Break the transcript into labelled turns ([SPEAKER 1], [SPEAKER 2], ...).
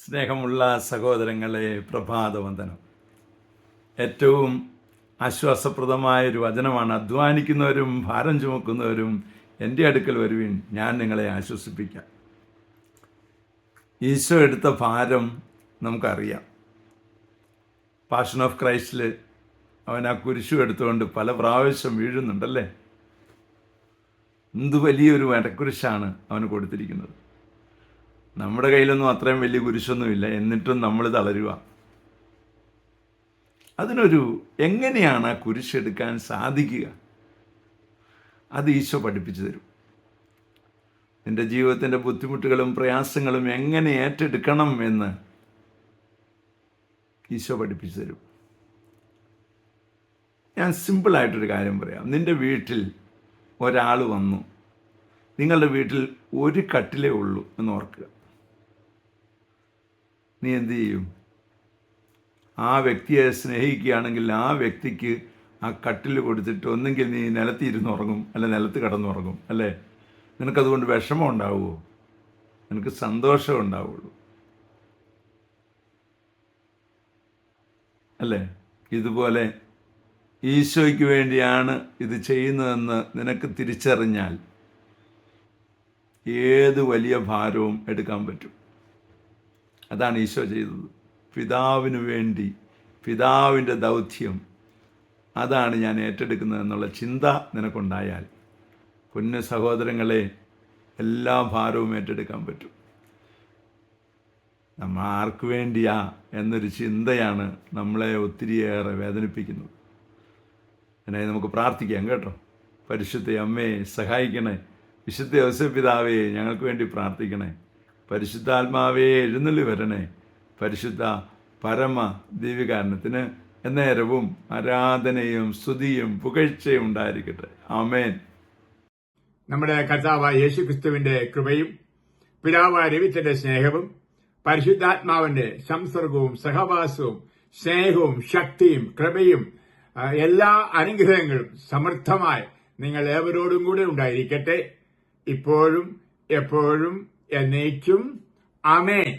[SPEAKER 1] സ്നേഹമുള്ള സഹോദരങ്ങളെ, പ്രഭാതവന്ദനം. ഏറ്റവും ആശ്വാസപ്രദമായൊരു വചനമാണ്. അധ്വാനിക്കുന്നവരും ഭാരം ചുമക്കുന്നവരും എൻ്റെ അടുക്കൽ വരുവിൻ, ഞാൻ നിങ്ങളെ ആശ്വസിപ്പിക്കാം. ഈശോ എടുത്ത ഭാരം നമുക്കറിയാം. പാഷൻ ഓഫ് ക്രൈസ്റ്റിൽ അവൻ ആ കുരിശു എടുത്തുകൊണ്ട് പല പ്രാവശ്യം വീഴുന്നുണ്ടല്ലേ. എന്ത് വലിയൊരു വരക്കുരിശാണ് അവന് കൊടുത്തിരിക്കുന്നത്. നമ്മുടെ കയ്യിലൊന്നും അത്രയും വലിയ കുരിശൊന്നുമില്ല, എന്നിട്ടും നമ്മൾ തളരുക. അതിനൊരു എങ്ങനെയാണ് ആ കുരിശെടുക്കാൻ സാധിക്കുക? അത് ഈശോ പഠിപ്പിച്ചു തരും. നിൻ്റെ ജീവിതത്തിൻ്റെ ബുദ്ധിമുട്ടുകളും പ്രയാസങ്ങളും എങ്ങനെ ഏറ്റെടുക്കണം എന്ന് ഈശോ പഠിപ്പിച്ചു തരും. ഞാൻ സിമ്പിളായിട്ടൊരു കാര്യം പറയാം. നിൻ്റെ വീട്ടിൽ ഒരാൾ വന്നു, നിങ്ങളുടെ വീട്ടിൽ ഒരു കട്ടിലേ ഉള്ളൂ എന്ന് ഓർക്കുക. നീ എന്തു ചെയ്യും? ആ വ്യക്തിയെ സ്നേഹിക്കുകയാണെങ്കിൽ ആ വ്യക്തിക്ക് ആ കട്ടിൽ കൊടുത്തിട്ട് ഒന്നെങ്കിൽ നീ നിലത്തിരുന്ന് ഉറങ്ങും, അല്ല നിലത്ത് കിടന്നുറങ്ങും, അല്ലേ? നിനക്കതുകൊണ്ട് വിഷമം ഉണ്ടാവുമോ? നിനക്ക് സന്തോഷം ഉണ്ടാവുള്ളൂ, അല്ലേ? ഇതുപോലെ ഈശോയ്ക്ക് വേണ്ടിയാണ് ഇത് ചെയ്യുന്നതെന്ന് നിനക്ക് തിരിച്ചറിഞ്ഞാൽ ഏത് വലിയ ഭാരവും എടുക്കാൻ പറ്റും. അതാണ് ഈശോ ചെയ്തത്. പിതാവിന് വേണ്ടി, പിതാവിൻ്റെ ദൗത്യം അതാണ് ഞാൻ ഏറ്റെടുക്കുന്നത് എന്നുള്ള ചിന്ത നിനക്കുണ്ടായാൽ, പൊന്നു സഹോദരങ്ങളെ, എല്ലാ ഭാരവും ഏറ്റെടുക്കാൻ പറ്റും. നമ്മൾ ആർക്ക് വേണ്ടിയാ എന്നൊരു ചിന്തയാണ് നമ്മളെ ഒത്തിരിയേറെ വേദനിപ്പിക്കുന്നത്. അതിനായി നമുക്ക് പ്രാർത്ഥിക്കാം കേട്ടോ. പരിശുദ്ധ അമ്മയെ സഹായിക്കണേ. വിശുദ്ധ ഔസേപ്പ് പിതാവേ, ഞങ്ങൾക്ക് വേണ്ടി പ്രാർത്ഥിക്കണേ. പരിശുദ്ധാത്മാവേ, എഴുന്നള്ളി വരണേ. പരിശുദ്ധ പരമ ദിവ്യകാരണത്തിന് എന്നേരവും ആരാധനയും സ്തുതിയും പുകഴ്ചയും ഉണ്ടായിരിക്കട്ടെ. ആമേൻ.
[SPEAKER 2] നമ്മുടെ കർത്താവായ യേശുക്രിസ്തുവിന്റെ കൃപയും പിതാവായ ദൈവത്തിന്റെ സ്നേഹവും പരിശുദ്ധാത്മാവിന്റെ സംസർഗവും സഹവാസവും സ്നേഹവും ശക്തിയും കൃപയും എല്ലാ അനുഗ്രഹങ്ങളും സമൃദ്ധമായി നിങ്ങൾ ഏവരോടും കൂടെ ഉണ്ടായിരിക്കട്ടെ, ഇപ്പോഴും എപ്പോഴും എന്നേക്കും. ആമേൻ.